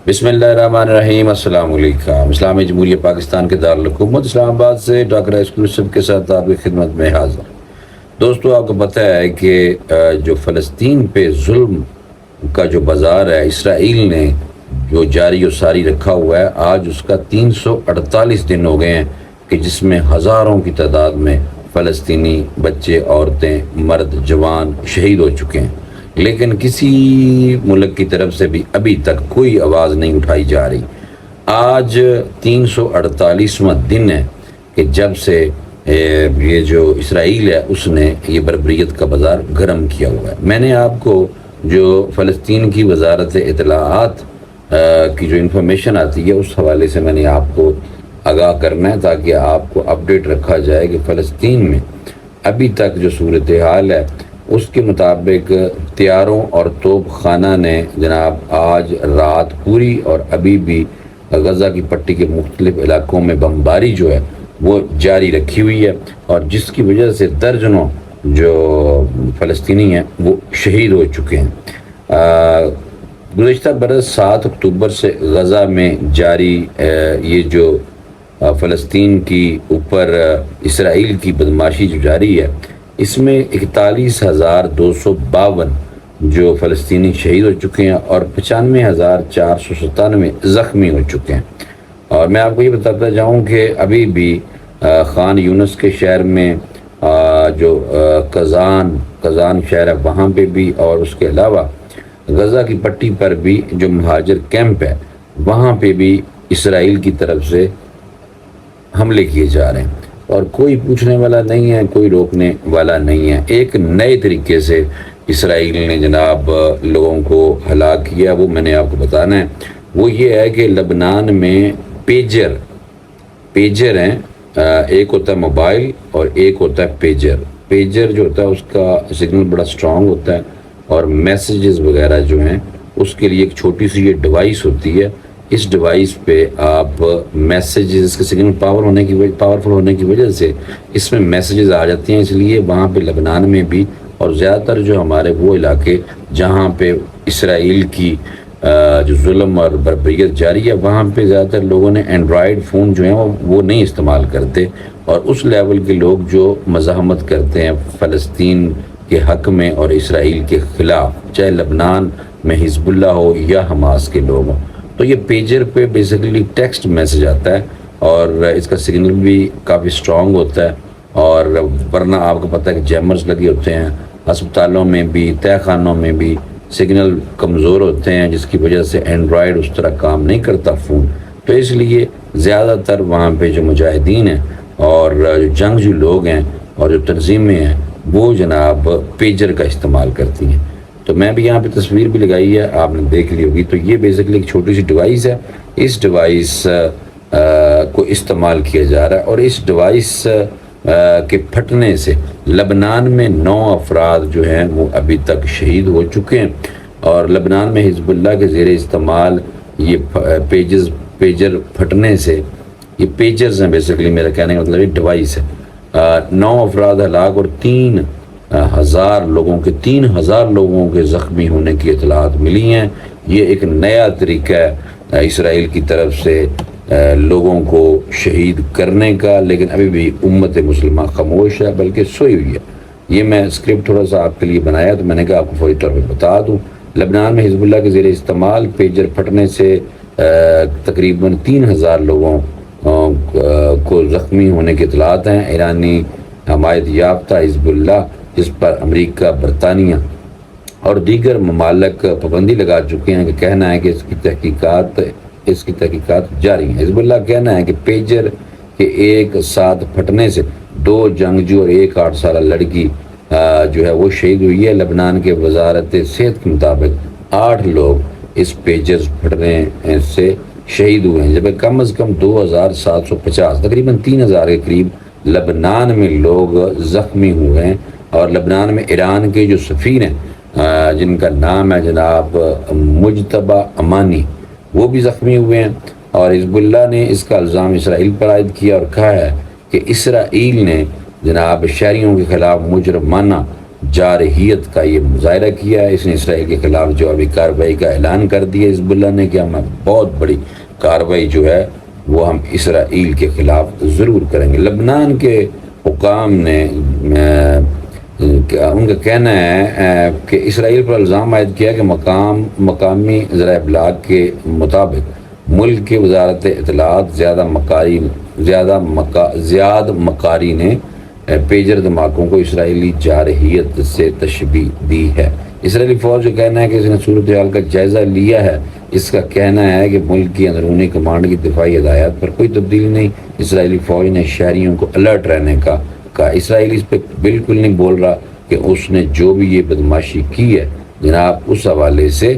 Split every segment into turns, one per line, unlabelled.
بسم اللہ الرحمن الرحیم۔ السلام علیکم۔ اسلامی جمہوریہ پاکستان کے دارالحکومت اسلام آباد سے ڈاکٹر ایکسکلوسیو کے ساتھ آپ کی خدمت میں حاضر۔ دوستو، آپ کو پتہ ہے کہ جو فلسطین پہ ظلم کا جو بازار ہے اسرائیل نے جو جاری و ساری رکھا ہوا ہے، آج اس کا 348 دن ہو گئے ہیں کہ جس میں ہزاروں کی تعداد میں فلسطینی بچے، عورتیں، مرد، جوان شہید ہو چکے ہیں، لیکن کسی ملک کی طرف سے بھی ابھی تک کوئی آواز نہیں اٹھائی جا رہی۔ آج 348واں دن ہے کہ جب سے یہ جو اسرائیل ہے اس نے یہ بربریت کا بازار گرم کیا ہوا ہے۔ میں نے آپ کو جو فلسطین کی وزارت اطلاعات کی جو انفارمیشن آتی ہے اس حوالے سے میں نے آپ کو آگاہ کرنا ہے تاکہ آپ کو اپڈیٹ رکھا جائے کہ فلسطین میں ابھی تک جو صورتحال ہے اس کے مطابق طیاروں اور توپ خانہ نے جناب آج رات پوری اور ابھی بھی غزہ کی پٹی کے مختلف علاقوں میں بمباری جو ہے وہ جاری رکھی ہوئی ہے، اور جس کی وجہ سے درجنوں جو فلسطینی ہیں وہ شہید ہو چکے ہیں۔ گزشتہ برس 7 اکتوبر سے غزہ میں جاری یہ جو فلسطین کی اوپر اسرائیل کی بدماشی جو جاری ہے، اس میں 41,252 جو فلسطینی شہید ہو چکے ہیں اور 95,497 زخمی ہو چکے ہیں۔ اور میں آپ کو یہ بتاتا جاؤں کہ ابھی بھی خان یونس کے شہر میں جو قزان شہر ہے وہاں پہ بھی، اور اس کے علاوہ غزہ کی پٹی پر بھی جو مہاجر کیمپ ہے وہاں پہ بھی اسرائیل کی طرف سے حملے کیے جا رہے ہیں، اور کوئی پوچھنے والا نہیں ہے، کوئی روکنے والا نہیں ہے۔ ایک نئے طریقے سے اسرائیل نے جناب لوگوں کو ہلاک کیا، وہ میں نے آپ کو بتانا ہے۔ وہ یہ ہے کہ لبنان میں پیجر ہیں، ایک ہوتا ہے موبائل اور ایک ہوتا ہے پیجر جو ہوتا ہے اس کا سگنل بڑا سٹرونگ ہوتا ہے، اور میسیجز وغیرہ جو ہیں اس کے لیے ایک چھوٹی سی یہ ڈیوائس ہوتی ہے۔ اس ڈیوائس پہ آپ میسیجز کے سگنل پاورفل ہونے کی وجہ سے اس میں میسیجز آ جاتی ہیں، اس لیے وہاں پہ لبنان میں بھی اور زیادہ تر جو ہمارے وہ علاقے جہاں پہ اسرائیل کی جو ظلم اور بربریت جاری ہے وہاں پہ زیادہ تر لوگوں نے اینڈرائیڈ فون جو ہیں وہ نہیں استعمال کرتے، اور اس لیول کے لوگ جو مزاحمت کرتے ہیں فلسطین کے حق میں اور اسرائیل کے خلاف، چاہے لبنان میں حزب اللہ ہو یا حماس کے لوگ ہوں، تو یہ پیجر پہ بیسیکلی ٹیکسٹ میسج آتا ہے، اور اس کا سگنل بھی کافی سٹرونگ ہوتا ہے، اور ورنہ آپ کو پتہ ہے کہ جیمرز لگے ہوتے ہیں ہسپتالوں میں بھی، تہہ خانوں میں بھی سگنل کمزور ہوتے ہیں، جس کی وجہ سے اینڈرائیڈ اس طرح کام نہیں کرتا فون، تو اس لیے زیادہ تر وہاں پہ جو مجاہدین ہیں اور جو جنگجو لوگ ہیں اور جو تنظیمیں ہیں وہ جناب پیجر کا استعمال کرتی ہیں۔ تو میں بھی یہاں پہ تصویر بھی لگائی ہے، آپ نے دیکھ لی ہوگی۔ تو یہ بیسیکلی ایک چھوٹی سی ڈیوائس ہے، اس ڈیوائس کو استعمال کیا جا رہا ہے، اور اس ڈیوائس کے پھٹنے سے لبنان میں 9 افراد جو ہیں وہ ابھی تک شہید ہو چکے ہیں، اور لبنان میں حزب اللہ کے زیر استعمال یہ پیجر پھٹنے سے، یہ پیجرز ہیں بیسیکلی، میرا کہنے کا مطلب یہ ڈیوائس ہے، 9 افراد ہلاک اور 3,000 لوگوں کے زخمی ہونے کی اطلاعات ملی ہیں۔ یہ ایک نیا طریقہ ہے اسرائیل کی طرف سے لوگوں کو شہید کرنے کا، لیکن ابھی بھی امت مسلمہ خاموش ہے، بلکہ سوئی ہوئی ہے۔ یہ میں اسکرپٹ تھوڑا سا آپ کے لیے بنایا تو میں نے کہا آپ کو فوری طور پہ بتا دوں۔ لبنان میں حزب اللہ کے زیر استعمال پیجر پھٹنے سے تقریباً 3,000 لوگوں کو زخمی ہونے کی اطلاعات ہیں۔ ایرانی حمایت یافتہ حزب اللہ، جس پر امریکہ، برطانیہ اور دیگر ممالک پابندی لگا چکے ہیں، کہ کہنا ہے کہ اس کی تحقیقات جاری ہیں۔ حزب اللہ کہنا ہے کہ پیجر کے ایک ساتھ پھٹنے سے 2 جنگجو اور 1 8 سالہ لڑکی جو ہے وہ شہید ہوئی ہے۔ لبنان کے وزارت صحت کے مطابق 8 لوگ اس پیجر پھٹنے سے شہید ہوئے ہیں، جبکہ کم از کم 2,750 تقریباً 3,000 کے قریب لبنان میں لوگ زخمی ہوئے ہیں۔ اور لبنان میں ایران کے جو سفیر ہیں جن کا نام ہے جناب مجتبی امانی، وہ بھی زخمی ہوئے ہیں، اور حزب اللہ نے اس کا الزام اسرائیل پر عائد کیا اور کہا ہے کہ اسرائیل نے جناب شہریوں کے خلاف مجرمانہ جارحیت کا یہ مظاہرہ کیا ہے. اس نے اسرائیل کے خلاف جوابی کارروائی کا اعلان کر دیا حزب اللہ نے کہ ہم بہت بڑی کارروائی جو ہے وہ ہم اسرائیل کے خلاف ضرور کریں گے. لبنان کے حکام نے ان کا کہنا ہے کہ اسرائیل پر الزام عائد کیا کہ مقامی ذرائع ابلاغ کے مطابق ملک کی وزارت اطلاعات زیاد مکاری نے پیجر دھماکوں کو اسرائیلی جارحیت سے تشبیہ دی ہے. اسرائیلی فوج جو کہنا ہے کہ اس نے صورتحال کا جائزہ لیا ہے. اس کا کہنا ہے کہ ملک کی اندرونی کمانڈ کی دفاعی ہدایات پر کوئی تبدیلی نہیں. اسرائیلی فوج نے شہریوں کو الرٹ رہنے کا کہا. اسرائیل اس پہ بالکل نہیں بول رہا کہ اس نے جو بھی یہ بدماشی کی ہے جناب اس حوالے سے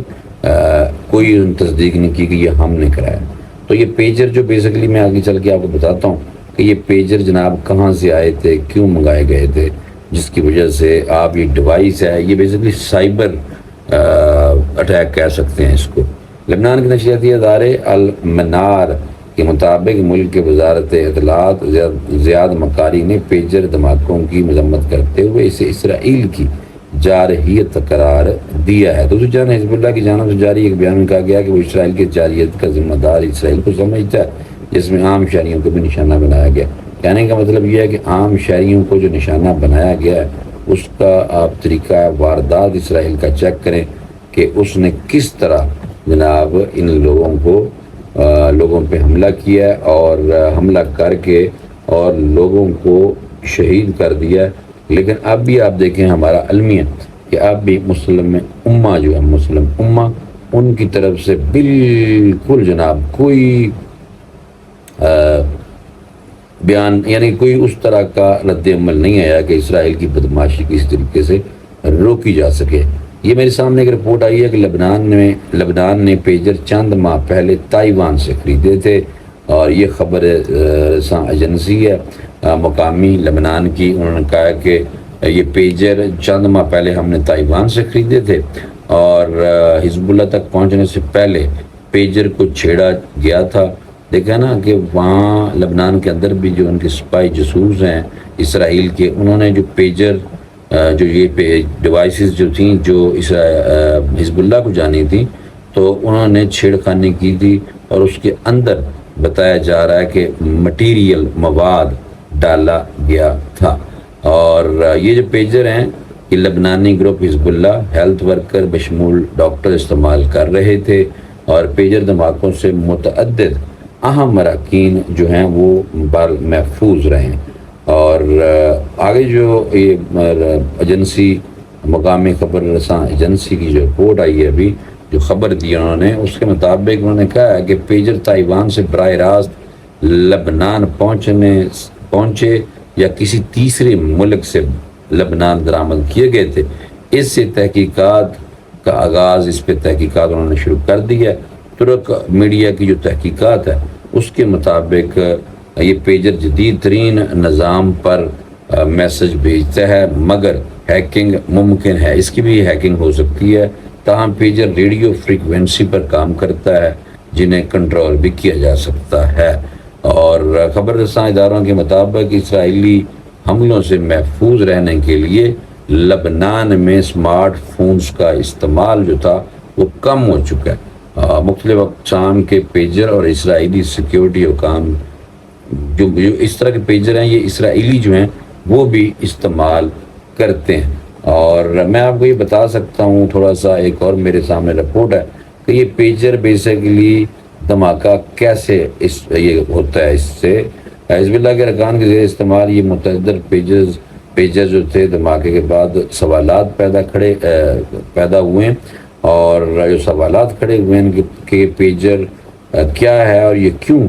کوئی تصدیق نہیں کی کہ یہ ہم نے کرایا. تو یہ پیجر جو بیسکلی میں آگے چل کے آپ کو بتاتا ہوں کہ یہ پیجر جناب کہاں سے آئے تھے, کیوں منگائے گئے تھے, جس کی وجہ سے آپ یہ ڈیوائس ہے یہ بیسکلی سائبر اٹیک کہہ سکتے ہیں اس کو. لبنان کے نشریاتی ادارے المنار کے مطابق ملک کے وزارت اطلاعات زیاد مکاری نے پیجر دھماکوں کی مذمت کرتے ہوئے اسے اسرائیل کی جارحیت قرار دیا ہے. دوسری جانب حزب اللہ کی جانب سے جاری ایک بیان میں کہا گیا کہ وہ اسرائیل کی جارحیت کا ذمہ دار اسرائیل کو سمجھتا ہے, جس میں عام شہریوں کو بھی نشانہ بنایا گیا. کہنے کا مطلب یہ ہے کہ عام شہریوں کو جو نشانہ بنایا گیا ہے اس کا آپ طریقہ واردات اسرائیل کا چیک کریں کہ اس نے کس طرح جناب ان لوگوں پہ حملہ کیا اور حملہ کر کے اور لوگوں کو شہید کر دیا. لیکن اب بھی آپ دیکھیں ہمارا المیہ کہ اب بھی مسلم امہ جو ہے مسلم امہ ان کی طرف سے بالکل جناب کوئی بیان یعنی کوئی اس طرح کا رد عمل نہیں آیا کہ اسرائیل کی بدماشی کس طریقے سے روکی جا سکے. یہ میرے سامنے ایک رپورٹ آئی ہے کہ لبنان نے پیجر چند ماہ پہلے تائیوان سے خریدے تھے اور یہ خبر رساں ایجنسی ہے مقامی لبنان کی. انہوں نے کہا کہ یہ پیجر چند ماہ پہلے ہم نے تائیوان سے خریدے تھے اور حزب اللہ تک پہنچنے سے پہلے پیجر کو چھیڑا گیا تھا. دیکھا نا کہ وہاں لبنان کے اندر بھی جو ان کے سپائی جاسوس ہیں اسرائیل کے, انہوں نے جو پیجر جو یہ ڈیوائسز جو تھیں جو حزب اللہ کو جانی تھیں تو انہوں نے چھیڑخانی کی تھی اور اس کے اندر بتایا جا رہا ہے کہ مٹیریل مواد ڈالا گیا تھا. اور یہ جو پیجر ہیں یہ لبنانی گروپ حزب اللہ ہیلتھ ورکر بشمول ڈاکٹر استعمال کر رہے تھے اور پیجر دھماکوں سے متعدد اہم مراکین جو ہیں وہ محفوظ رہے ہیں. اور آگے جو یہ ایجنسی مقامی خبر رساں ایجنسی کی جو رپورٹ آئی ہے ابھی جو خبر دی انہوں نے اس کے مطابق انہوں نے کہا ہے کہ پیجر تائیوان سے براہ راست لبنان پہنچے یا کسی تیسرے ملک سے لبنان درآمد کیے گئے تھے. اس سے تحقیقات کا آغاز اس پہ تحقیقات انہوں نے شروع کر دی ہے. ترک میڈیا کی جو تحقیقات ہے اس کے مطابق یہ پیجر جدید ترین نظام پر میسج بھیجتا ہے مگر ہیکنگ ممکن ہے, اس کی بھی ہیکنگ ہو سکتی ہے. تاہم پیجر ریڈیو فریکوینسی پر کام کرتا ہے جنہیں کنٹرول بھی کیا جا سکتا ہے. اور خبر رساں اداروں کے مطابق اسرائیلی حملوں سے محفوظ رہنے کے لیے لبنان میں سمارٹ فونز کا استعمال جو تھا وہ کم ہو چکا ہے. مختلف اقسام کے پیجر اور اسرائیلی سیکیورٹی حکام جو اس طرح کے پیجر ہیں یہ اسرائیلی جو ہیں وہ بھی استعمال کرتے ہیں. اور میں آپ کو یہ بتا سکتا ہوں تھوڑا سا ایک اور میرے سامنے رپورٹ ہے کہ یہ پیجر بیسیکلی دھماکہ کیسے یہ ہوتا ہے. اس سے حزب اللہ کے ارکان کے زیر استعمال یہ متعدد پیجر جو تھے دھماکے کے بعد سوالات پیدا ہوئے اور جو سوالات کھڑے ہوئے ہیں کہ پیجر کیا ہے اور یہ کیوں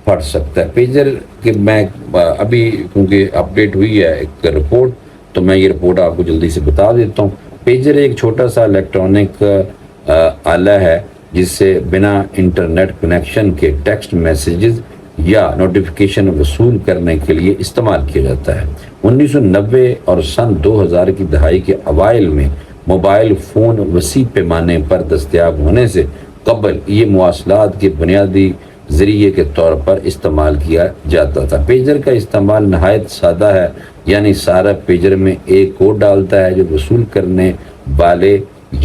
پھٹ سکتا ہے. پیجر کہ میں ابھی کیونکہ اپڈیٹ ہوئی ہے ایک رپورٹ تو میں یہ رپورٹ آپ کو جلدی سے بتا دیتا ہوں. پیجر ایک چھوٹا سا الیکٹرانک آلہ ہے جس سے بنا انٹرنیٹ کنیکشن کے ٹیکسٹ میسیجز یا نوٹیفیکیشن وصول کرنے کے لیے استعمال کیا جاتا ہے. 1990 اور سن 2000 کی دہائی کے اوائل میں موبائل فون وسیع پیمانے پر دستیاب ہونے سے قبل یہ مواصلات کے بنیادی ذریعے کے طور پر استعمال کیا جاتا تھا۔ پیجر کا استعمال نہایت سادہ ہے، یعنی سارا پیجر میں ایک کوڈ ڈالتا ہے جو وصول کرنے والے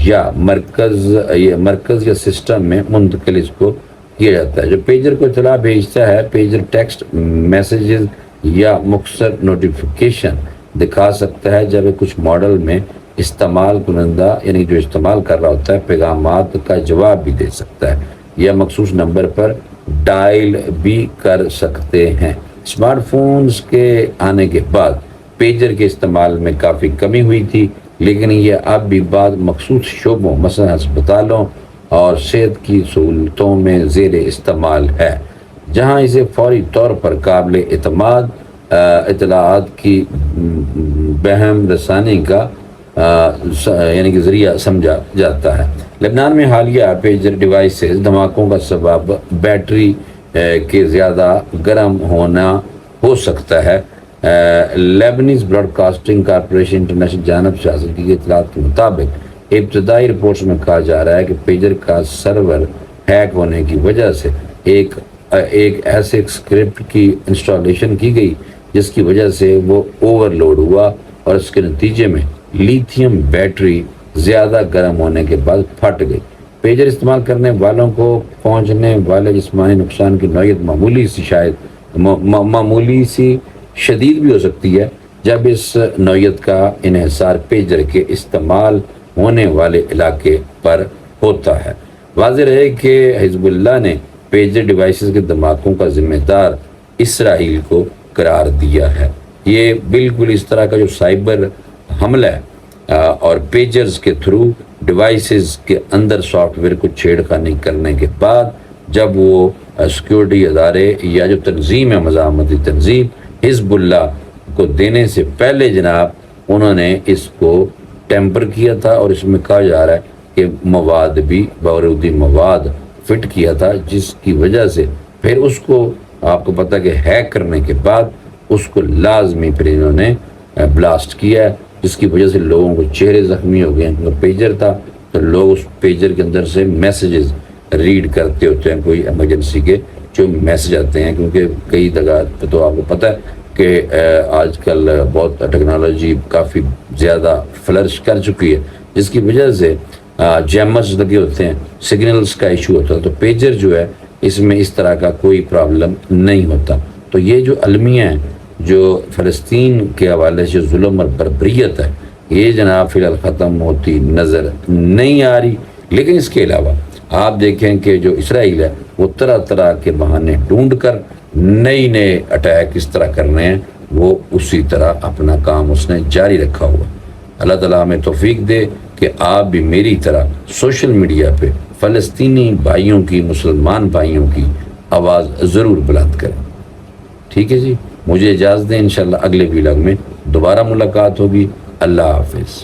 یا مرکز یا سسٹم میں منتقل اس کو کیا جاتا ہے۔ جو پیجر کو اطلاع بھیجتا ہے، پیجر ٹیکسٹ میسیجز یا مختصر نوٹیفیکیشن دکھا سکتا ہے، جب کچھ ماڈل میں استعمال کنندہ یعنی جو استعمال کر رہا ہوتا ہے پیغامات کا جواب بھی دے سکتا ہے یا مخصوص نمبر پر ڈائل بھی کر سکتے ہیں۔ اسمارٹ فونز کے آنے کے بعد پیجر کے استعمال میں کافی کمی ہوئی تھی، لیکن یہ اب بھی بعض مخصوص شعبوں مثلا ہسپتالوں اور صحت کی سہولتوں میں زیر استعمال ہے، جہاں اسے فوری طور پر قابل اعتماد اطلاعات کی بہم رسانی کا یعنی کہ ذریعہ سمجھا جاتا ہے۔ لبنان میں حالیہ پیجر ڈیوائسز دھماکوں کا سبب بیٹری کے زیادہ گرم ہونا ہو سکتا ہے۔ لیبنیز براڈ کاسٹنگ کارپوریشن انٹرنیشنل جانب سے حاصل کی گئی اطلاعات کے مطابق ابتدائی رپورٹس میں کہا جا رہا ہے کہ پیجر کا سرور ہیک ہونے کی وجہ سے ایک ایسے اسکرپٹ کی انسٹالیشن کی گئی جس کی وجہ سے وہ اوور لوڈ ہوا اور اس کے نتیجے میں لیتھیم بیٹری زیادہ گرم ہونے کے بعد پھٹ گئی۔ پیجر استعمال کرنے والوں کو پہنچنے والے جسمانی نقصان کی نوعیت معمولی سی شدید بھی ہو سکتی ہے جب اس نوعیت کا انحصار پیجر کے استعمال ہونے والے علاقے پر ہوتا ہے۔ واضح رہے کہ حزب اللہ نے پیجر ڈیوائسز کے دھماکوں کا ذمہ دار اسرائیل کو قرار دیا ہے۔ یہ بالکل اس طرح کا جو سائبر حملہ ہے اور پیجرز کے تھرو ڈیوائسز کے اندر سافٹ ویئر کو چھیڑخانی کرنے کے بعد جب وہ سیکیورٹی ادارے یا جو تنظیم ہے مزاحمتی تنظیم حزب اللہ کو دینے سے پہلے جناب انہوں نے اس کو ٹیمپر کیا تھا، اور اس میں کہا جا رہا ہے کہ مواد بھی بارودی مواد فٹ کیا تھا، جس کی وجہ سے پھر اس کو آپ کو پتہ کہ ہیک کرنے کے بعد اس کو لازمی پھر انہوں نے بلاسٹ کیا ہے، جس کی وجہ سے لوگوں کو چہرے زخمی ہو گئے ہیں۔ کیونکہ پیجر تھا تو لوگ اس پیجر کے اندر سے میسیجز ریڈ کرتے ہوتے ہیں، کوئی ایمرجنسی کے جو میسیج آتے ہیں، کیونکہ کئی جگہ تو آپ کو پتہ ہے کہ آج کل بہت ٹیکنالوجی کافی زیادہ فلرش کر چکی ہے، جس کی وجہ سے جیمرز لگے ہوتے ہیں، سگنلز کا ایشو ہوتا ہے۔ تو پیجر جو ہے اس میں اس طرح کا کوئی پرابلم نہیں ہوتا۔ تو یہ جو المیہ ہیں جو فلسطین کے حوالے سے ظلم اور بربریت ہے، یہ جناب فی الحال ختم ہوتی نظر نہیں آ رہی۔ لیکن اس کے علاوہ آپ دیکھیں کہ جو اسرائیل ہے وہ طرح طرح کے بہانے ڈھونڈ کر نئے اٹیک اس طرح کرنے ہیں، وہ اسی طرح اپنا کام اس نے جاری رکھا ہوا۔ اللہ تعالیٰ ہمیں توفیق دے کہ آپ بھی میری طرح سوشل میڈیا پہ فلسطینی بھائیوں کی، مسلمان بھائیوں کی آواز ضرور بلند کریں۔ ٹھیک ہے جی، مجھے اجازت دیں، انشاءاللہ اگلے ویلاگ میں دوبارہ ملاقات ہوگی۔ اللہ حافظ۔